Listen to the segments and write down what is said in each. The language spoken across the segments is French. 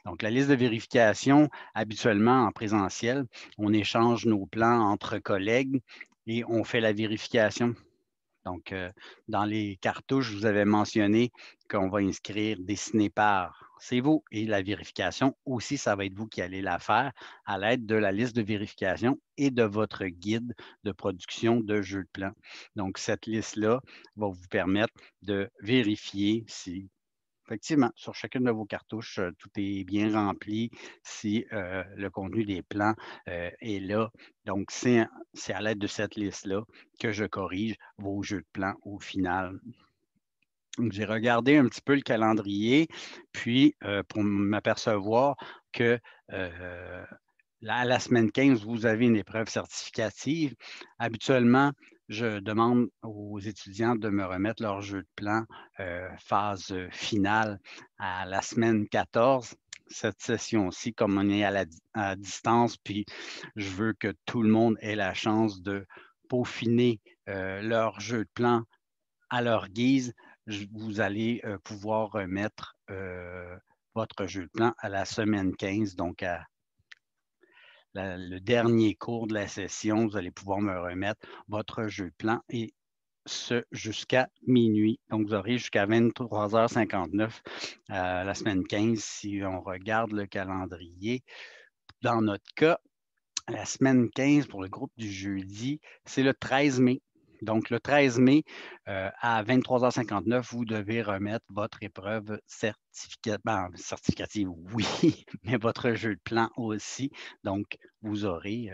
Donc, la liste de vérification, habituellement en présentiel, on échange nos plans entre collègues et on fait la vérification. Donc, dans les cartouches, je vous avais mentionné qu'on va inscrire dessiné par. C'est vous. Et la vérification aussi, ça va être vous qui allez la faire à l'aide de la liste de vérification et de votre guide de production de jeux de plan. Donc, cette liste-là va vous permettre de vérifier si effectivement, sur chacune de vos cartouches, tout est bien rempli si le contenu des plans est là. Donc, c'est à l'aide de cette liste-là que je corrige vos jeux de plans au final. Donc, j'ai regardé un petit peu le calendrier, puis pour m'apercevoir que la semaine 15, vous avez une épreuve certificative. Habituellement, je demande aux étudiants de me remettre leur jeu de plan phase finale à la semaine 14. Cette session-ci, comme on est à distance, puis je veux que tout le monde ait la chance de peaufiner leur jeu de plan à leur guise, vous allez pouvoir remettre votre jeu de plan à la semaine 15, donc à le dernier cours de la session, vous allez pouvoir me remettre votre jeu de plan et ce jusqu'à minuit. Donc, vous aurez jusqu'à 23h59 la semaine 15 si on regarde le calendrier. Dans notre cas, la semaine 15 pour le groupe du jeudi, c'est le 13 mai. Donc, le 13 mai, à 23h59, vous devez remettre votre épreuve certificative, oui, mais votre jeu de plan aussi. Donc, vous aurez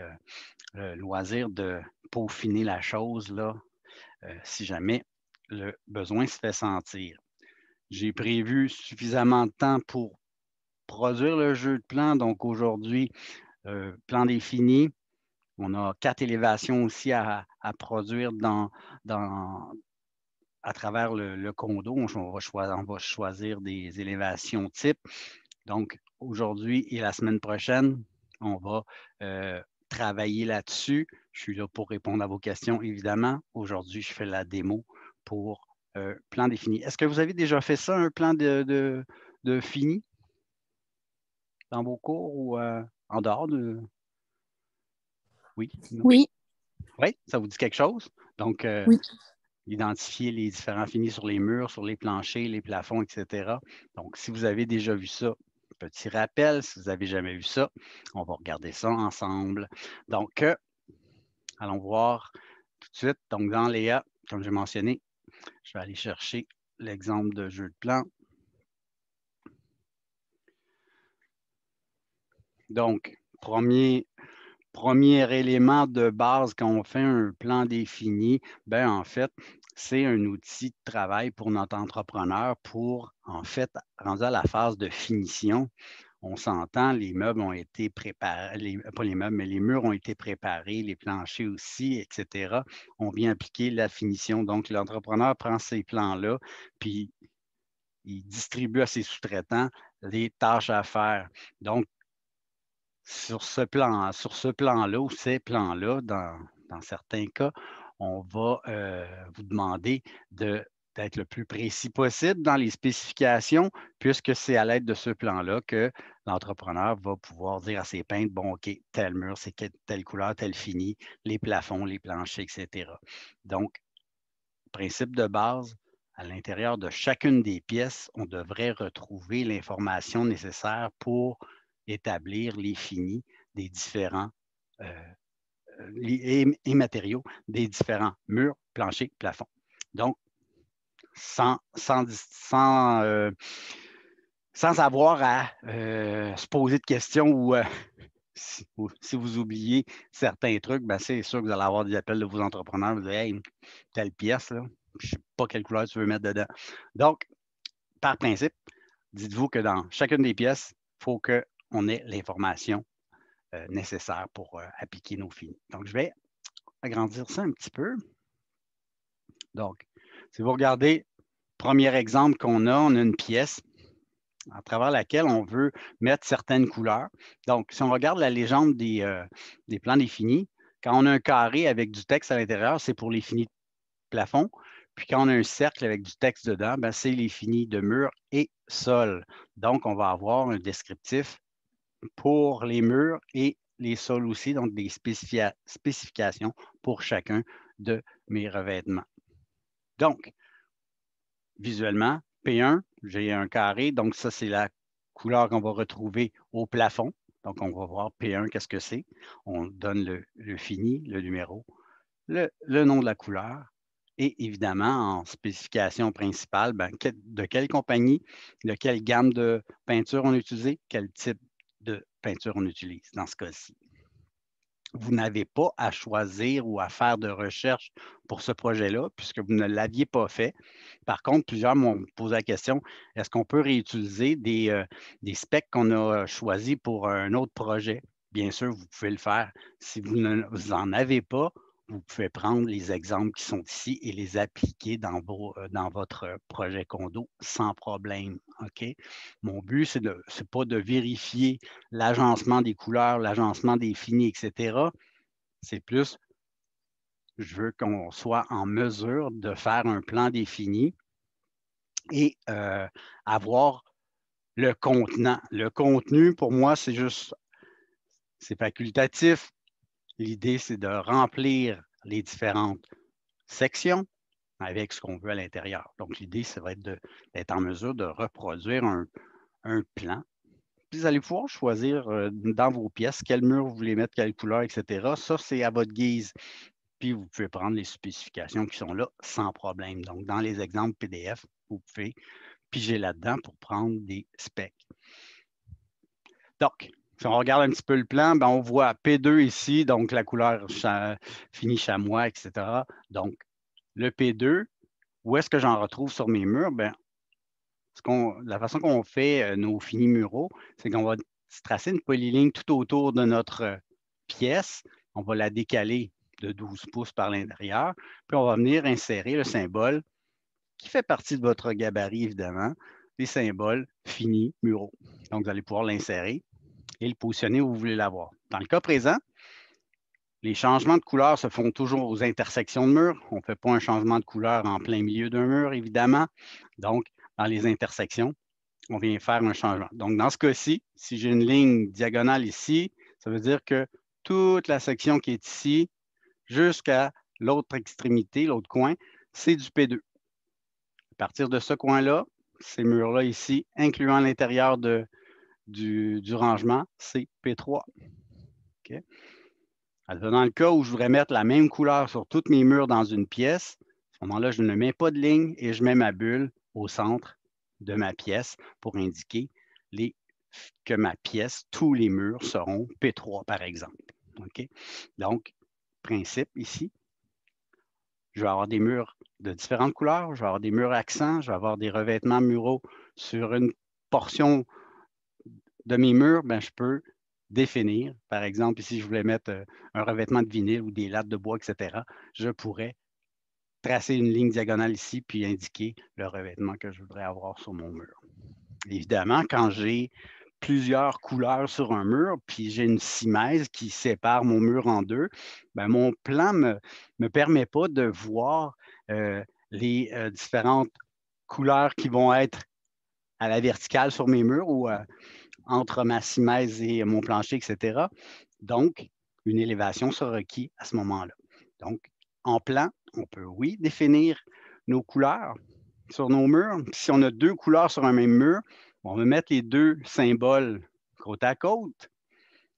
le loisir de peaufiner la chose là, si jamais le besoin se fait sentir. J'ai prévu suffisamment de temps pour produire le jeu de plan. Donc, aujourd'hui, plan défini. On a 4 élévations aussi à produire à travers le condo. On va choisir des élévations types. Donc, aujourd'hui et la semaine prochaine, on va travailler là-dessus. Je suis là pour répondre à vos questions, évidemment. Aujourd'hui, je fais la démo pour plan défini. Est-ce que vous avez déjà fait ça, un plan de fini dans vos cours ou en dehors de... Oui, non? Oui, Oui, ça vous dit quelque chose? Donc, oui. identifier les différents finis sur les murs, sur les planchers, les plafonds, etc. Donc, si vous avez déjà vu ça, petit rappel, si vous n'avez jamais vu ça, on va regarder ça ensemble. Donc, allons voir tout de suite. Donc, dans Léa, comme j'ai mentionné, je vais aller chercher l'exemple de jeu de plan. Donc, premier élément de base quand on fait un plan défini, ben en fait, c'est un outil de travail pour notre entrepreneur pour, en fait, rendu à la phase de finition, on s'entend, les meubles ont été préparés, pas les meubles, mais les murs ont été préparés, les planchers aussi, etc. On vient appliquer la finition. Donc, l'entrepreneur prend ces plans-là, puis il distribue à ses sous-traitants les tâches à faire. Donc, sur ce plan-là ou ces plans-là, dans certains cas, on va vous demander d'être le plus précis possible dans les spécifications, puisque c'est à l'aide de ce plan-là que l'entrepreneur va pouvoir dire à ses peintres, bon, OK, tel mur, c'est telle couleur, tel fini, les plafonds, les planchers, etc. Donc, principe de base, à l'intérieur de chacune des pièces, on devrait retrouver l'information nécessaire pour établir les finis des différents et matériaux des différents murs, planchers, plafonds. Donc, sans avoir à se poser de questions ou si vous oubliez certains trucs, ben c'est sûr que vous allez avoir des appels de vos entrepreneurs. Vous allez dire, hey, telle pièce, là, je ne sais pas quelle couleur tu veux mettre dedans. Donc, par principe, dites-vous que dans chacune des pièces, il faut qu'on ait l'information nécessaire pour appliquer nos finis. Donc, je vais agrandir ça un petit peu. Donc, si vous regardez, premier exemple qu'on a, on a une pièce à travers laquelle on veut mettre certaines couleurs. Donc, si on regarde la légende des plans définis, quand on a un carré avec du texte à l'intérieur, c'est pour les finis de plafond. Puis quand on a un cercle avec du texte dedans, ben, c'est les finis de mur et sol. Donc, on va avoir un descriptif pour les murs et les sols aussi, donc des spécifications pour chacun de mes revêtements. Donc, visuellement, P1, j'ai un carré, donc ça, c'est la couleur qu'on va retrouver au plafond. Donc, on va voir P1, qu'est-ce que c'est? On donne le fini, le numéro, le nom de la couleur et évidemment, en spécification principale, ben, de quelle compagnie, de quelle gamme de peinture on a utilisé, quel type de peinture on utilise dans ce cas-ci. Vous n'avez pas à choisir ou à faire de recherche pour ce projet-là, puisque vous ne l'aviez pas fait. Par contre, plusieurs m'ont posé la question, est-ce qu'on peut réutiliser des specs qu'on a choisis pour un autre projet? Bien sûr, vous pouvez le faire. Si vous n'en avez pas, vous pouvez prendre les exemples qui sont ici et les appliquer dans votre projet condo sans problème. OK? Mon but, ce n'est pas de vérifier l'agencement des couleurs, l'agencement des finis, etc. C'est plus, je veux qu'on soit en mesure de faire un plan défini et avoir le contenant. Le contenu, pour moi, c'est facultatif. L'idée, c'est de remplir les différentes sections avec ce qu'on veut à l'intérieur. Donc, l'idée, ça va être d'être en mesure de reproduire un plan. Puis, vous allez pouvoir choisir dans vos pièces quel mur vous voulez mettre, quelle couleur, etc. Ça, c'est à votre guise. Puis, vous pouvez prendre les spécifications qui sont là sans problème. Donc, dans les exemples PDF, vous pouvez piger là-dedans pour prendre des specs. Donc, si on regarde un petit peu le plan, ben on voit P2 ici, donc la couleur fini chamois, etc. Donc, le P2, où est-ce que j'en retrouve sur mes murs? Ben, la façon qu'on fait nos finis muraux, c'est qu'on va tracer une polyligne tout autour de notre pièce. On va la décaler de 12 pouces par l'intérieur, puis on va venir insérer le symbole qui fait partie de votre gabarit, évidemment, les symboles finis muraux. Donc, vous allez pouvoir l'insérer et le positionner où vous voulez l'avoir. Dans le cas présent, les changements de couleur se font toujours aux intersections de murs. On ne fait pas un changement de couleur en plein milieu d'un mur, évidemment. Donc, dans les intersections, on vient faire un changement. Donc, dans ce cas-ci, si j'ai une ligne diagonale ici, ça veut dire que toute la section qui est ici, jusqu'à l'autre extrémité, l'autre coin, c'est du P2. À partir de ce coin-là, ces murs-là ici, incluant l'intérieur du rangement, c'est P3. Okay? Dans le cas où je voudrais mettre la même couleur sur tous mes murs dans une pièce, à ce moment-là, je ne mets pas de ligne et je mets ma bulle au centre de ma pièce pour indiquer que ma pièce, tous les murs seront P3, par exemple. Okay? Donc, principe ici, je vais avoir des murs de différentes couleurs, je vais avoir des murs accents, je vais avoir des revêtements muraux sur une portion de mes murs, ben, je peux définir, par exemple, ici, je voulais mettre un revêtement de vinyle ou des lattes de bois, etc., je pourrais tracer une ligne diagonale ici, puis indiquer le revêtement que je voudrais avoir sur mon mur. Évidemment, quand j'ai plusieurs couleurs sur un mur, puis j'ai une simèse qui sépare mon mur en deux, ben, mon plan ne me permet pas de voir les différentes couleurs qui vont être à la verticale sur mes murs ou entre ma simèse et mon plancher, etc. Donc, une élévation sera requise à ce moment-là. Donc, en plan, on peut, oui, définir nos couleurs sur nos murs. Si on a deux couleurs sur un même mur, on va mettre les deux symboles côte à côte.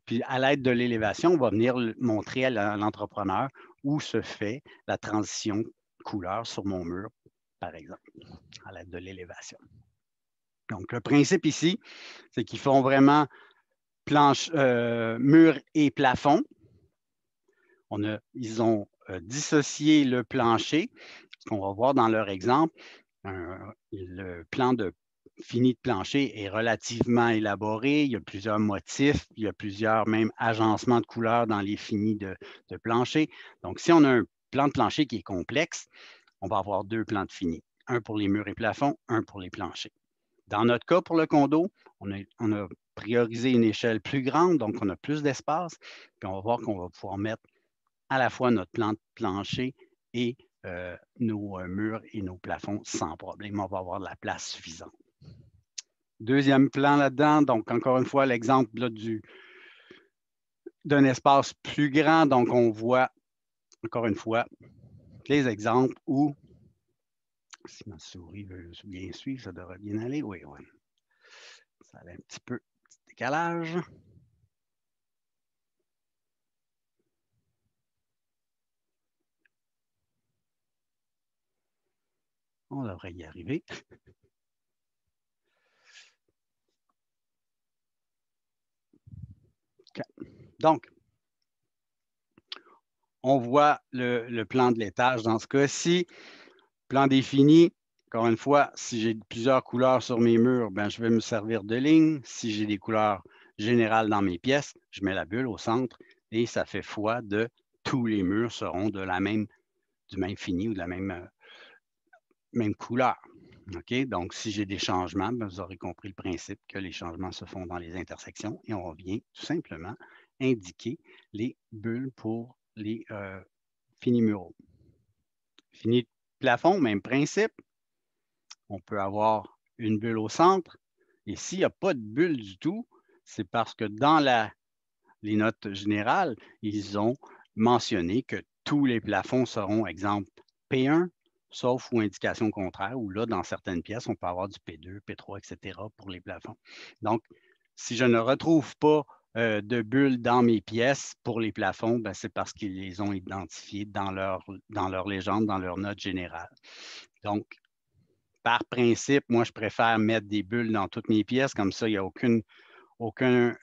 Puis, à l'aide de l'élévation, on va venir montrer à l'entrepreneur où se fait la transition couleur sur mon mur, par exemple, à l'aide de l'élévation. Donc, le principe ici, c'est qu'ils font vraiment mur et plafond. Ils ont dissocié le plancher. Ce qu'on va voir dans leur exemple, le plan fini de plancher est relativement élaboré. Il y a plusieurs motifs, il y a plusieurs même agencements de couleurs dans les finis de plancher. Donc, si on a un plan de plancher qui est complexe, on va avoir deux plans de fini. Un pour les murs et plafonds, un pour les planchers. Dans notre cas, pour le condo, on a priorisé une échelle plus grande, donc on a plus d'espace. Puis on va voir qu'on va pouvoir mettre à la fois notre plan de plancher et nos murs et nos plafonds sans problème. On va avoir de la place suffisante. Deuxième plan là-dedans, donc encore une fois, l'exemple d'un espace plus grand. Donc, on voit, encore une fois, les exemples où, si ma souris veut bien suivre, ça devrait bien aller. Oui, oui. Ça a un petit peu de décalage. On devrait y arriver. Okay. Donc, on voit le plan de l'étage dans ce cas-ci. Plan défini, encore une fois, si j'ai plusieurs couleurs sur mes murs, ben, je vais me servir de lignes. Si j'ai des couleurs générales dans mes pièces, je mets la bulle au centre et ça fait foi de tous les murs seront du même fini ou de la même couleur. OK? Donc, si j'ai des changements, ben, vous aurez compris le principe que les changements se font dans les intersections et on vient tout simplement indiquer les bulles pour les finis muraux. Fini plafond, même principe. On peut avoir une bulle au centre. Et s'il n'y a pas de bulle du tout, c'est parce que dans les notes générales, ils ont mentionné que tous les plafonds seront, exemple, P1, sauf ou indication contraire, où là, dans certaines pièces, on peut avoir du P2, P3, etc. pour les plafonds. Donc, si je ne retrouve pas de bulles dans mes pièces pour les plafonds, ben, c'est parce qu'ils les ont identifiés dans leur légende, dans leur note générale. Donc, par principe, moi, je préfère mettre des bulles dans toutes mes pièces. Comme ça, il n'y a aucun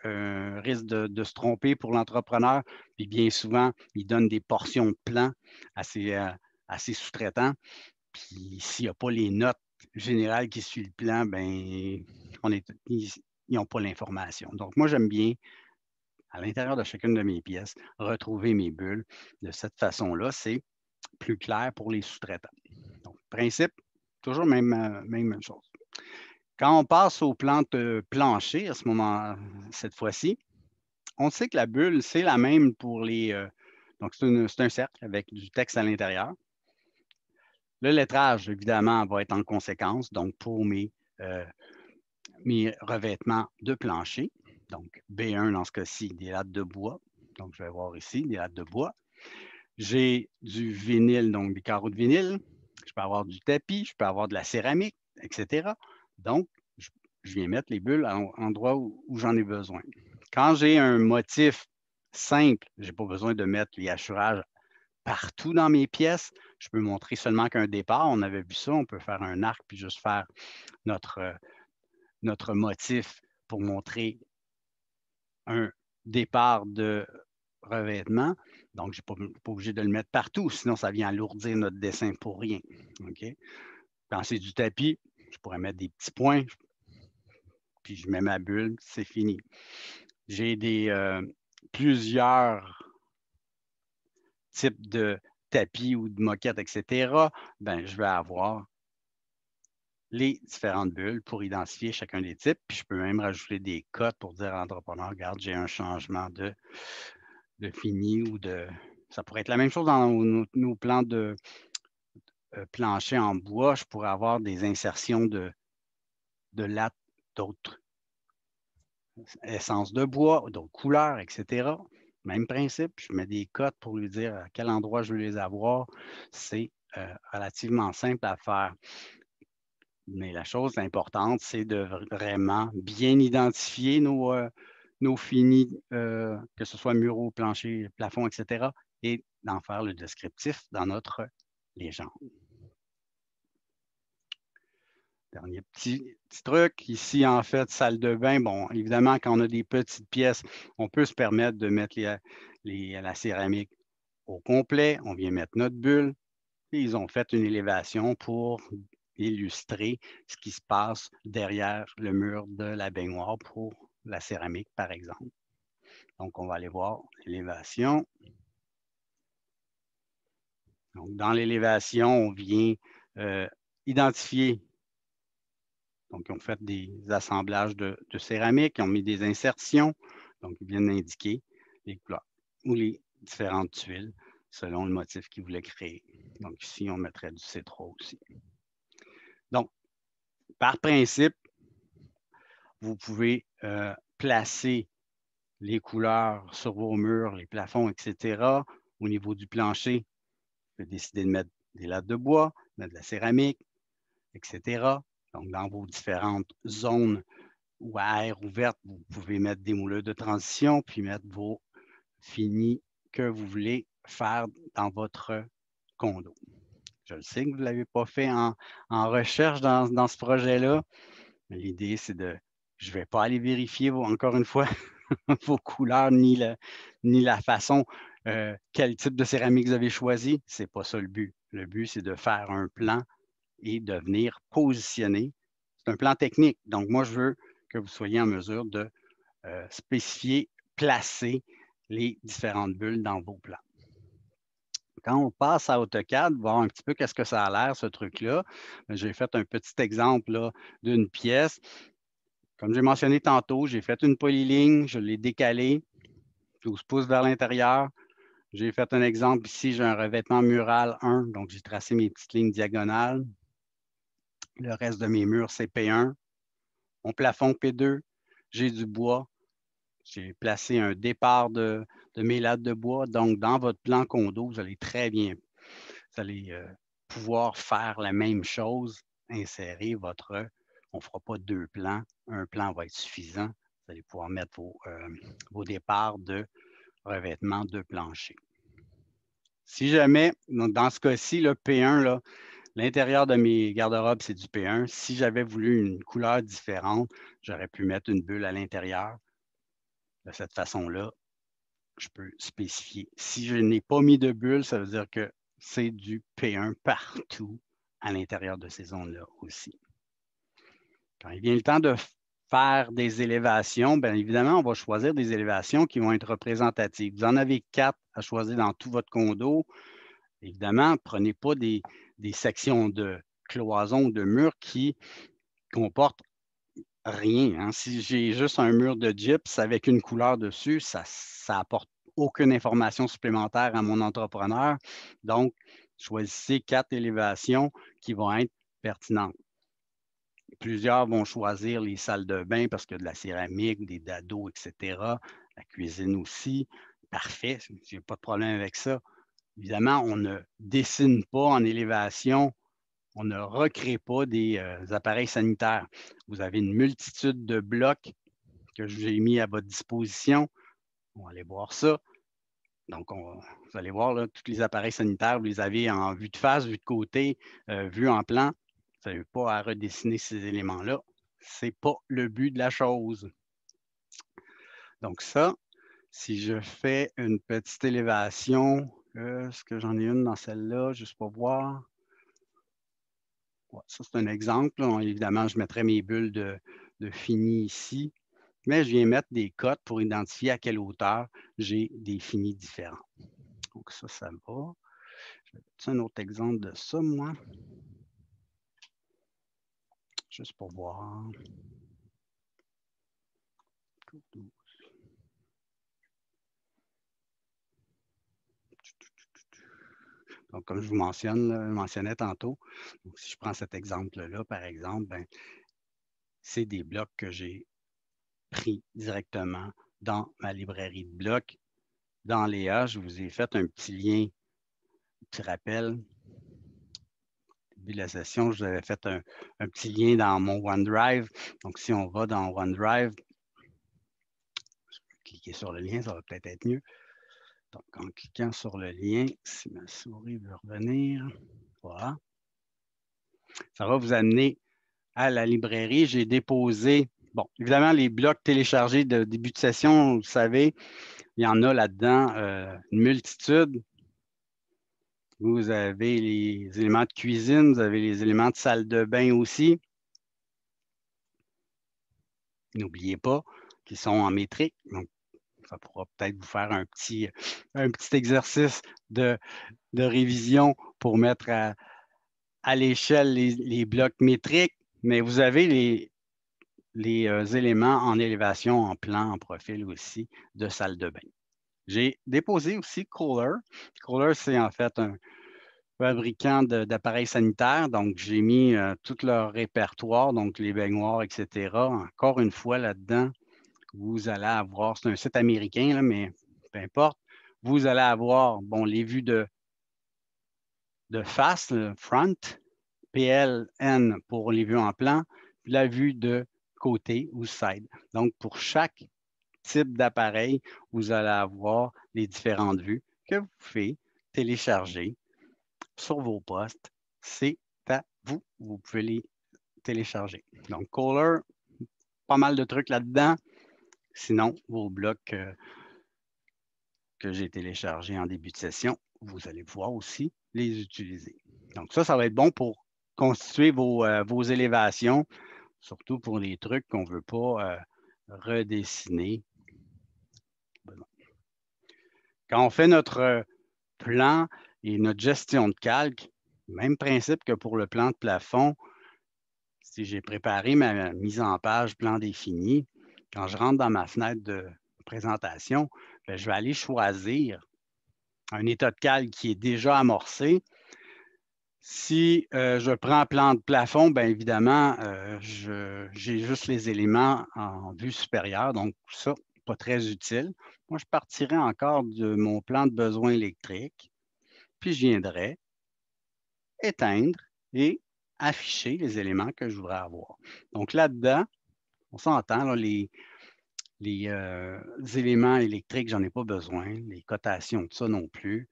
risque de se tromper pour l'entrepreneur. Puis bien souvent, il donne des portions de plan à ses sous-traitants. Puis s'il n'y a pas les notes générales qui suivent le plan, ben, ils n'ont pas l'information. Donc, moi, j'aime bien, à l'intérieur de chacune de mes pièces, retrouver mes bulles. De cette façon-là, c'est plus clair pour les sous-traitants. Donc, principe, toujours même chose. Quand on passe aux plantes planchers, à ce moment, cette fois-ci, on sait que la bulle, c'est la même pour les. Donc, c'est un cercle avec du texte à l'intérieur. Le lettrage, évidemment, va être en conséquence. Donc, pour mes revêtements de plancher, donc B1 dans ce cas-ci, des lattes de bois. Donc, je vais voir ici des lattes de bois. J'ai du vinyle, donc des carreaux de vinyle. Je peux avoir du tapis, je peux avoir de la céramique, etc. Donc, je viens mettre les bulles à l'endroit où j'en ai besoin. Quand j'ai un motif simple, je n'ai pas besoin de mettre les hachurages partout dans mes pièces. Je peux montrer seulement qu'un départ. On avait vu ça, on peut faire un arc puis juste faire notre motif pour montrer un départ de revêtement. Donc, je ne suis pas obligé de le mettre partout, sinon ça vient alourdir notre dessin pour rien. Okay? Quand c'est du tapis, je pourrais mettre des petits points, puis je mets ma bulle, c'est fini. J'ai plusieurs types de tapis ou de moquettes, etc. Ben, je vais avoir les différentes bulles pour identifier chacun des types. Puis je peux même rajouter des codes pour dire à l'entrepreneur, regarde, j'ai un changement de fini ou de. Ça pourrait être la même chose dans nos plans de plancher en bois. Je pourrais avoir des insertions de lattes d'autres essences de bois, d'autres couleurs, etc. Même principe, je mets des codes pour lui dire à quel endroit je veux les avoir. C'est relativement simple à faire. Mais la chose importante, c'est de vraiment bien identifier nos finis, que ce soit muraux, planchers, plafonds, etc., et d'en faire le descriptif dans notre légende. Dernier petit truc, ici, en fait, salle de bain. Bon, évidemment, quand on a des petites pièces, on peut se permettre de mettre la céramique au complet. On vient mettre notre bulle. Et ils ont fait une élévation pour illustrer ce qui se passe derrière le mur de la baignoire pour la céramique, par exemple. Donc, on va aller voir l'élévation. Donc, dans l'élévation, on vient identifier. Donc, ils ont fait des assemblages de céramique, ils ont mis des insertions. Donc, ils viennent indiquer les couleurs ou les différentes tuiles selon le motif qu'il voulait créer. Donc ici, on mettrait du C3 aussi. Donc, par principe, vous pouvez placer les couleurs sur vos murs, les plafonds, etc. Au niveau du plancher, vous pouvez décider de mettre des lattes de bois, mettre de la céramique, etc. Donc, dans vos différentes zones ou à air ouverte, vous pouvez mettre des moulures de transition, puis mettre vos finis que vous voulez faire dans votre condo. Je le sais que vous ne l'avez pas fait en recherche dans ce projet-là, mais l'idée, c'est je ne vais pas aller vérifier, encore une fois, vos couleurs ni la façon, quel type de céramique vous avez choisi. Ce n'est pas ça le but. Le but, c'est de faire un plan et de venir positionner. C'est un plan technique. Donc, moi, je veux que vous soyez en mesure de spécifier, placer les différentes bulles dans vos plans. Quand on passe à AutoCAD, voir un petit peu qu'est-ce que ça a l'air, ce truc-là. J'ai fait un petit exemple d'une pièce. Comme j'ai mentionné tantôt, j'ai fait une polyligne, je l'ai décalée 12 pouces vers l'intérieur. J'ai fait un exemple ici, j'ai un revêtement mural 1, donc j'ai tracé mes petites lignes diagonales. Le reste de mes murs, c'est P1. Mon plafond P2, j'ai du bois. J'ai placé un départ de mes lattes de bois. Donc, dans votre plan condo, vous allez très bien, vous allez pouvoir faire la même chose, insérer on ne fera pas deux plans, un plan va être suffisant. Vous allez pouvoir mettre vos départs de revêtement de plancher. Si jamais, donc dans ce cas-ci, le P1, l'intérieur de mes garde-robes, c'est du P1. Si j'avais voulu une couleur différente, j'aurais pu mettre une bulle à l'intérieur. De cette façon-là, je peux spécifier. Si je n'ai pas mis de bulle, ça veut dire que c'est du P1 partout à l'intérieur de ces zones-là aussi. Quand il vient le temps de faire des élévations, bien évidemment, on va choisir des élévations qui vont être représentatives. Vous en avez 4 à choisir dans tout votre condo. Évidemment, prenez pas des sections de cloisons ou de murs qui comportent rien. Hein. Si j'ai juste un mur de gyps avec une couleur dessus, ça n'apporte aucune information supplémentaire à mon entrepreneur. Donc, choisissez 4 élévations qui vont être pertinentes. Plusieurs vont choisir les salles de bain parce qu'il y a de la céramique, des dados, etc. La cuisine aussi. Parfait, je n'ai pas de problème avec ça. Évidemment, on ne dessine pas en élévation, on ne recrée pas des appareils sanitaires. Vous avez une multitude de blocs que j'ai mis à votre disposition. On va aller voir ça. Donc, vous allez voir, là, tous les appareils sanitaires, vous les avez en vue de face, vue de côté, vue en plan. Vous n'avez pas à redessiner ces éléments-là. Ce n'est pas le but de la chose. Donc ça, si je fais une petite élévation, est-ce que j'en ai une dans celle-là, juste pour voir? Ouais, ça, c'est un exemple. Là. Évidemment, je mettrai mes bulles de fini ici, mais je viens mettre des cotes pour identifier à quelle hauteur j'ai des finis différents. Donc ça va. Je vais mettre un autre exemple de ça, moi. Juste pour voir. Donc, comme je vous mentionnais tantôt, donc, si je prends cet exemple-là, par exemple, ben, c'est des blocs que j'ai pris directement dans ma librairie de blocs. Dans Léa, je vous ai fait un petit lien, un petit rappel. Au début de la session, je vous avais fait un petit lien dans mon OneDrive. Donc, si on va dans OneDrive, je vais cliquer sur le lien, ça va peut-être être mieux. Donc, en cliquant sur le lien, si ma souris veut revenir, voilà. Ça va vous amener à la librairie. J'ai déposé, bon, évidemment, les blocs téléchargés de début de session, vous savez, il y en a là-dedans une multitude. Vous avez les éléments de cuisine, vous avez les éléments de salle de bain aussi. N'oubliez pas qu'ils sont en métrique. Donc, ça pourra peut-être vous faire un petit exercice de révision pour mettre à l'échelle les blocs métriques. Mais vous avez les éléments en élévation, en plan, en profil aussi de salle de bain. J'ai déposé aussi Kohler. Kohler, c'est en fait un fabricant d'appareils sanitaires. Donc, j'ai mis tout leur répertoire, donc les baignoires, etc. Encore une fois, là-dedans, vous allez avoir, c'est un site américain, là, mais peu importe, vous allez avoir, bon, les vues de face, le front, PLN pour les vues en plan, puis la vue de côté ou side. Donc, pour chaque type d'appareil, vous allez avoir les différentes vues que vous pouvez télécharger sur vos postes. C'est à vous. Vous pouvez les télécharger. Donc, Kohler, pas mal de trucs là-dedans. Sinon, vos blocs que j'ai téléchargés en début de session, vous allez pouvoir aussi les utiliser. Donc, ça va être bon pour constituer vos élévations, surtout pour les trucs qu'on ne veut pas redessiner. Quand on fait notre plan et notre gestion de calque, même principe que pour le plan de plafond, si j'ai préparé ma mise en page plan défini, quand je rentre dans ma fenêtre de présentation, bien, je vais aller choisir un état de calque qui est déjà amorcé. Si je prends plan de plafond, bien évidemment, j'ai juste les éléments en vue supérieure, donc ça, pas très utile. Moi, je partirais encore de mon plan de besoin électrique, puis je viendrais éteindre et afficher les éléments que je voudrais avoir. Donc là-dedans, on s'entend, là, les éléments électriques, j'en ai pas besoin. Les cotations de ça non plus.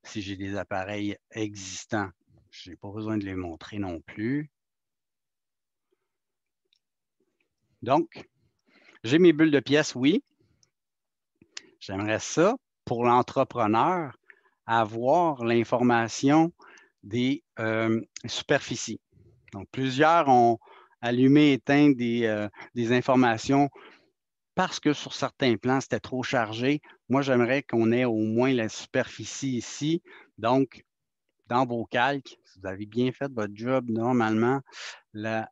Si j'ai des appareils existants, je n'ai pas besoin de les montrer non plus. Donc, j'ai mes bulles de pièces, oui. J'aimerais ça, pour l'entrepreneur, avoir l'information des superficies. Donc, plusieurs ont allumé et éteint des informations parce que sur certains plans, c'était trop chargé. Moi, j'aimerais qu'on ait au moins la superficie ici. Donc, dans vos calques, si vous avez bien fait votre job, normalement, le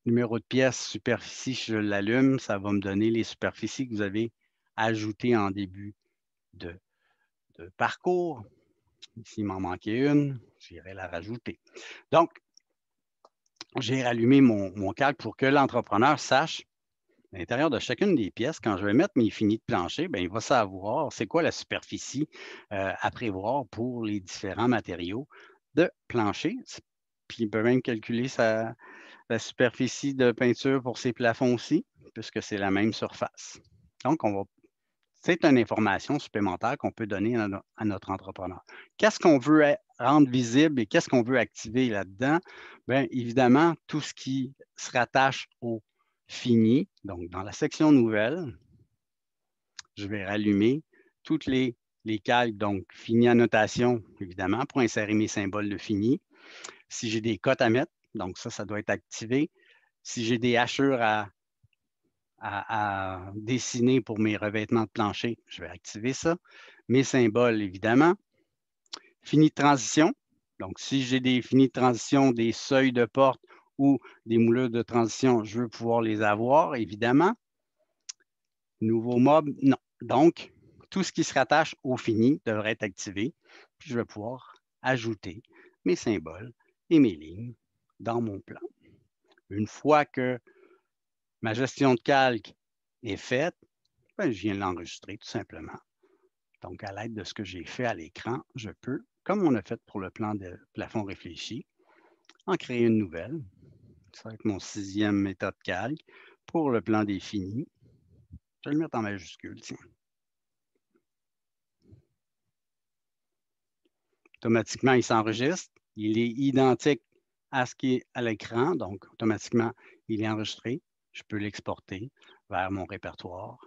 numéro de pièce superficie, si je l'allume, ça va me donner les superficies que vous avez ajoutées en début de parcours. S'il m'en manquait une, j'irai la rajouter. Donc, j'ai rallumé mon calque pour que l'entrepreneur sache à l'intérieur de chacune des pièces, quand je vais mettre mes finis de plancher, bien, il va savoir c'est quoi la superficie à prévoir pour les différents matériaux de plancher. Puis il peut même calculer la superficie de peinture pour ses plafonds aussi, puisque c'est la même surface. Donc, c'est une information supplémentaire qu'on peut donner à notre entrepreneur. Qu'est-ce qu'on veut rendre visible et qu'est-ce qu'on veut activer là-dedans? Bien, évidemment, tout ce qui se rattache au fini. Donc, dans la section nouvelle, je vais rallumer toutes les calques, donc fini annotation, évidemment, pour insérer mes symboles de fini. Si j'ai des cotes à mettre, donc ça doit être activé. Si j'ai des hachures à dessiner pour mes revêtements de plancher, je vais activer ça. Mes symboles, évidemment. Fini de transition. Donc, si j'ai des finis de transition, des seuils de porte ou des moulures de transition, je veux pouvoir les avoir, évidemment. Nouveau mob, non. Donc, tout ce qui se rattache au fini devrait être activé. Puis, je vais pouvoir ajouter mes symboles et mes lignes dans mon plan. Une fois que ma gestion de calque est faite, ben, je viens de l'enregistrer tout simplement. Donc, à l'aide de ce que j'ai fait à l'écran, je peux, comme on a fait pour le plan de plafond réfléchi, en créer une nouvelle. Ça va être mon 6e méthode calque pour le plan défini. Je vais le mettre en majuscule, tiens. Automatiquement, il s'enregistre. Il est identique à ce qui est à l'écran. Donc, automatiquement, il est enregistré. Je peux l'exporter vers mon répertoire.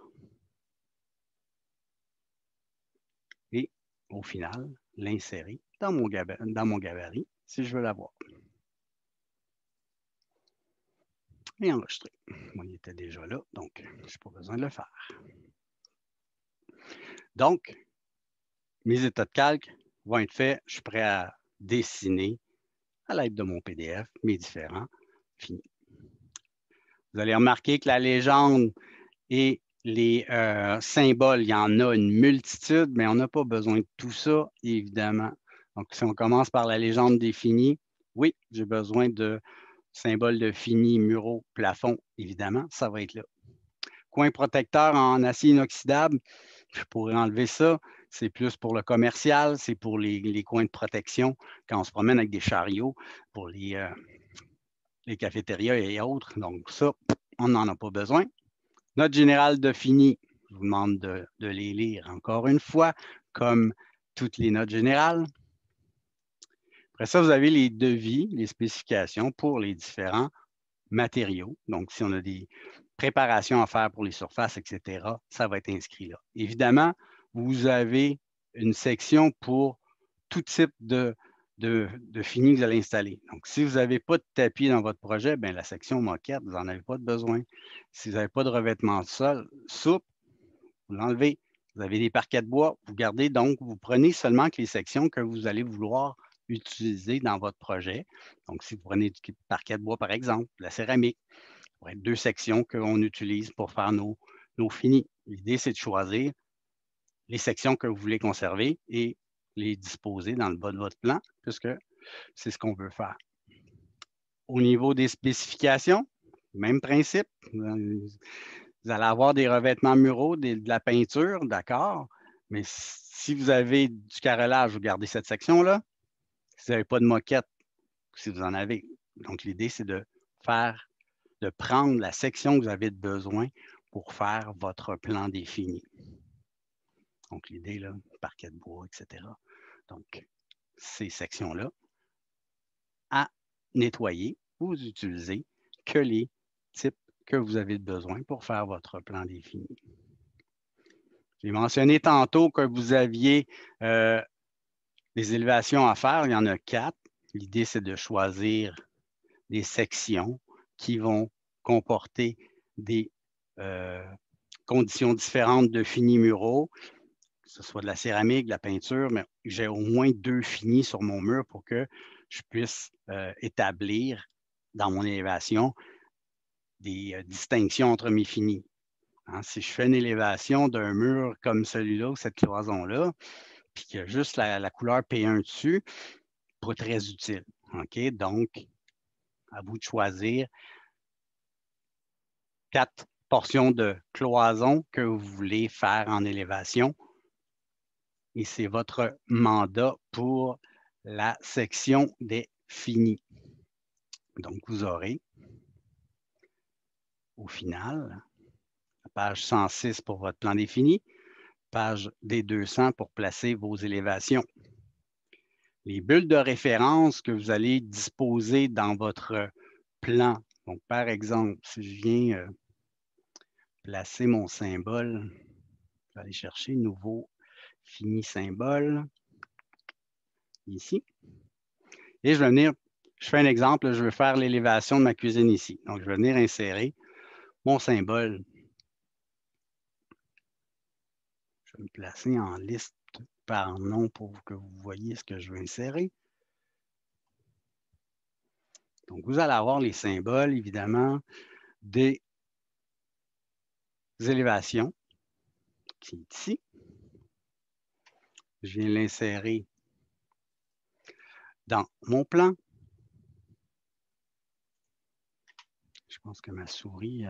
Et au final, l'insérer dans mon gabarit si je veux l'avoir. Et enregistrer. Moi, il était déjà là, donc je n'ai pas besoin de le faire. Donc, mes états de calque vont être faits. Je suis prêt à dessiner à l'aide de mon PDF mes différents finis. Vous allez remarquer que la légende est Les symboles, il y en a une multitude, mais on n'a pas besoin de tout ça, évidemment. Donc, si on commence par la légende définie, oui, j'ai besoin de symboles de fini, muraux, plafond, évidemment, ça va être là. Coin protecteur en acier inoxydable, je pourrais enlever ça. C'est plus pour le commercial, c'est pour les coins de protection quand on se promène avec des chariots pour les cafétérias et autres. Donc, ça, on n'en a pas besoin. Note générale de fini, je vous demande de les lire encore une fois, comme toutes les notes générales. Après ça, vous avez les devis, les spécifications pour les différents matériaux. Donc, si on a des préparations à faire pour les surfaces, etc., ça va être inscrit là. Évidemment, vous avez une section pour tout type de fini que vous allez installer. Donc, si vous n'avez pas de tapis dans votre projet, bien, la section moquette, vous n'en avez pas de besoin. Si vous n'avez pas de revêtement de sol souple, vous l'enlevez. Vous avez des parquets de bois, vous gardez donc, vous prenez seulement que les sections que vous allez vouloir utiliser dans votre projet. Donc, si vous prenez du parquet de bois, par exemple, la céramique, ça pourrait être 2 sections qu'on utilise pour faire nos finis. L'idée, c'est de choisir les sections que vous voulez conserver et les disposer dans le bas de votre plan, puisque c'est ce qu'on veut faire. Au niveau des spécifications, même principe. Vous allez avoir des revêtements muraux, de la peinture, d'accord, mais si vous avez du carrelage, vous gardez cette section-là. Si vous n'avez pas de moquette, si vous en avez. Donc, l'idée, c'est de prendre la section que vous avez besoin pour faire votre plan défini. Donc, l'idée, là, parquet de bois, etc. Donc, ces sections-là, à nettoyer, vous utilisez que les types que vous avez besoin pour faire votre plan défini. J'ai mentionné tantôt que vous aviez des élévations à faire. Il y en a 4. L'idée, c'est de choisir des sections qui vont comporter des conditions différentes de finis muraux, que ce soit de la céramique, de la peinture, mais j'ai au moins 2 finis sur mon mur pour que je puisse établir dans mon élévation des distinctions entre mes finis. Hein, si je fais une élévation d'un mur comme celui-là, ou cette cloison-là, puis qu'il y a juste la couleur P1 dessus, pas très utile. OK? Donc, à vous de choisir 4 portions de cloison que vous voulez faire en élévation. Et c'est votre mandat pour la section des finis. Donc, vous aurez, au final, la page 106 pour votre plan défini, page D200 pour placer vos élévations. Les bulles de référence que vous allez disposer dans votre plan. Donc, par exemple, si je viens placer mon symbole, je vais aller chercher nouveau fini symbole ici. Et je vais venir, je fais un exemple, je veux faire l'élévation de ma cuisine ici. Donc, je vais venir insérer mon symbole. Je vais me placer en liste par nom pour que vous voyez ce que je veux insérer. Donc, vous allez avoir les symboles, évidemment, des élévations qui est ici. Je viens l'insérer dans mon plan. Je pense que ma souris...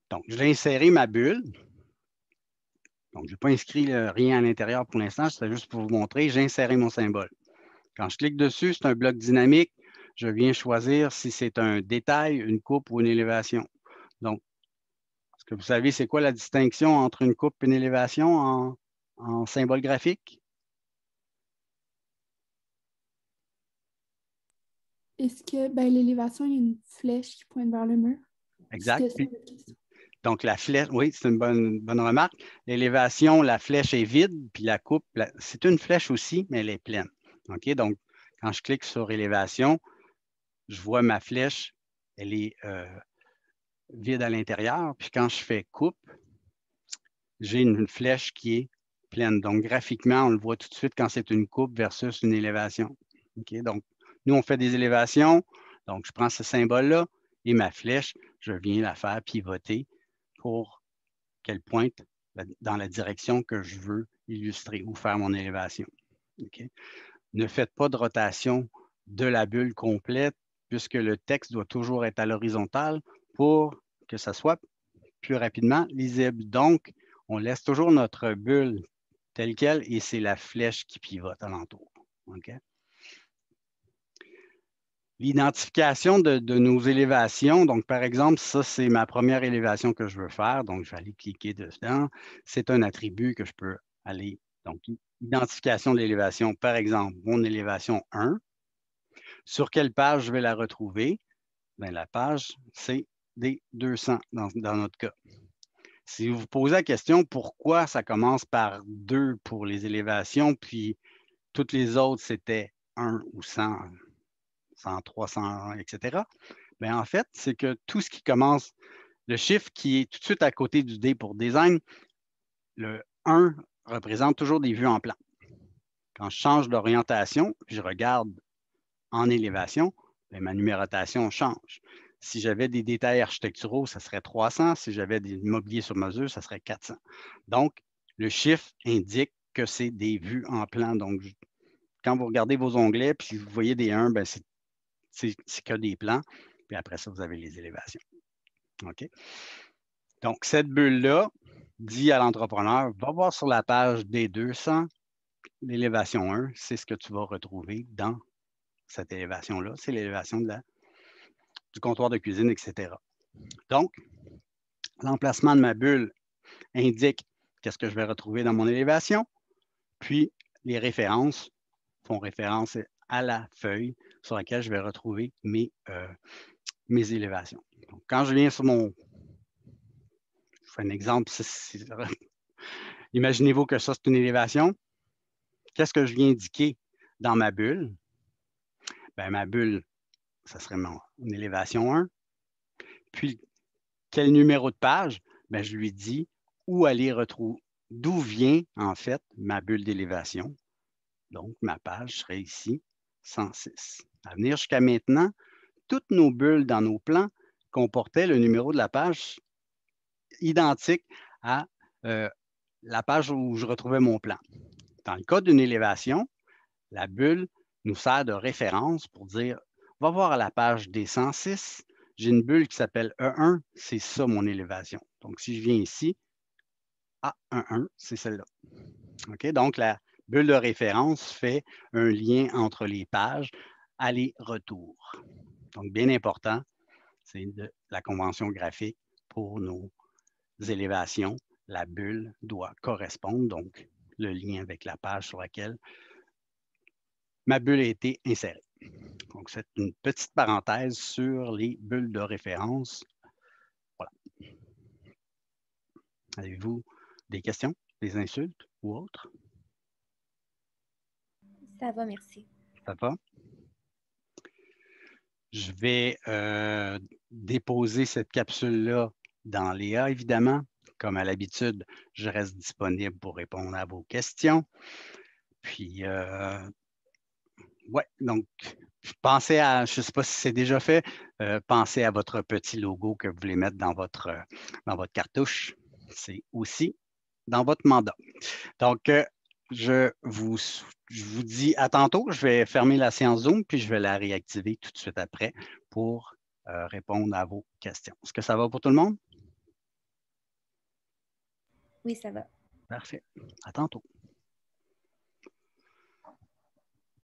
Donc, je vais insérer ma bulle. Donc, je n'ai pas inscrit rien à l'intérieur pour l'instant, c'est juste pour vous montrer. J'ai inséré mon symbole. Quand je clique dessus, c'est un bloc dynamique. Je viens choisir si c'est un détail, une coupe ou une élévation. Donc, est-ce que vous savez c'est quoi la distinction entre une coupe et une élévation en symbole graphique? Est-ce que l'élévation, il y a une flèche qui pointe vers le mur? Exact. Donc, la flèche, oui, c'est une bonne remarque. L'élévation, la flèche est vide, puis la coupe, c'est une flèche aussi, mais elle est pleine. OK? Donc, quand je clique sur élévation, je vois ma flèche, elle est vide à l'intérieur. Puis quand je fais coupe, j'ai une flèche qui est pleine. Donc, graphiquement, on le voit tout de suite quand c'est une coupe versus une élévation. OK? Donc, nous, on fait des élévations. Donc, je prends ce symbole-là Et ma flèche, je viens la faire pivoter pour qu'elle pointe dans la direction que je veux illustrer ou faire mon élévation. Okay? Ne faites pas de rotation de la bulle complète puisque le texte doit toujours être à l'horizontale pour que ça soit plus rapidement lisible. Donc, on laisse toujours notre bulle telle quelle et c'est la flèche qui pivote alentour. Okay? L'identification de nos élévations, donc par exemple, ça c'est ma première élévation que je veux faire, donc je vais aller cliquer dedans. C'est un attribut que je peux aller, donc identification de l'élévation, par exemple, mon élévation 1. Sur quelle page je vais la retrouver? Bien, la page, c'est D200 dans notre cas. Si vous vous posez la question pourquoi ça commence par 2 pour les élévations, puis toutes les autres c'était 1 ou 100, 103, 101, etc. Bien, en fait, c'est que tout ce qui commence, le chiffre qui est tout de suite à côté du D pour design, le 1 représente toujours des vues en plan. Quand je change d'orientation, je regarde en élévation, bien, ma numérotation change. Si j'avais des détails architecturaux, ça serait 300. Si j'avais des mobiliers sur mesure, ça serait 400. Donc, le chiffre indique que c'est des vues en plan. Donc, quand vous regardez vos onglets, puis vous voyez des 1, bien, c'est que des plans. Puis après ça, vous avez les élévations. OK? Donc, cette bulle-là dit à l'entrepreneur, va voir sur la page D200, l'élévation 1, c'est ce que tu vas retrouver dans cette élévation-là. C'est l'élévation du comptoir de cuisine, etc. Donc, l'emplacement de ma bulle indique qu'est-ce que je vais retrouver dans mon élévation. Puis, les références font référence à la feuille sur laquelle je vais retrouver mes élévations. Donc, quand je viens sur je fais un exemple, imaginez-vous que ça, c'est une élévation. Qu'est-ce que je viens indiquer dans ma bulle? Bien, ma bulle, ça serait mon élévation 1. Puis, quel numéro de page? Bien, je lui dis où aller retrouver, d'où vient en fait ma bulle d'élévation. Donc, ma page serait ici, 106. À venir jusqu'à maintenant, toutes nos bulles dans nos plans comportaient le numéro de la page identique à la page où je retrouvais mon plan. Dans le cas d'une élévation, la bulle nous sert de référence pour dire, va voir à la page des 106, j'ai une bulle qui s'appelle E1, c'est ça mon élévation. Donc, si je viens ici, A11, c'est celle-là. OK? Donc, la bulle de référence fait un lien entre les pages, aller-retour. Donc, bien important, c'est de la convention graphique pour nos élévations. La bulle doit correspondre, donc le lien avec la page sur laquelle ma bulle a été insérée. Donc, c'est une petite parenthèse sur les bulles de référence. Voilà. Avez-vous des questions, des insultes ou autres? Ça va, merci. Ça va? Je vais déposer cette capsule-là dans Léa, évidemment. Comme à l'habitude, je reste disponible pour répondre à vos questions. Puis, ouais, donc, pensez à, je ne sais pas si c'est déjà fait, pensez à votre petit logo que vous voulez mettre dans votre cartouche. C'est aussi dans votre mandat. Donc, je vous dis à tantôt. Je vais fermer la séance Zoom, puis je vais la réactiver tout de suite après pour répondre à vos questions. Est-ce que ça va pour tout le monde? Oui, ça va. Parfait. À tantôt.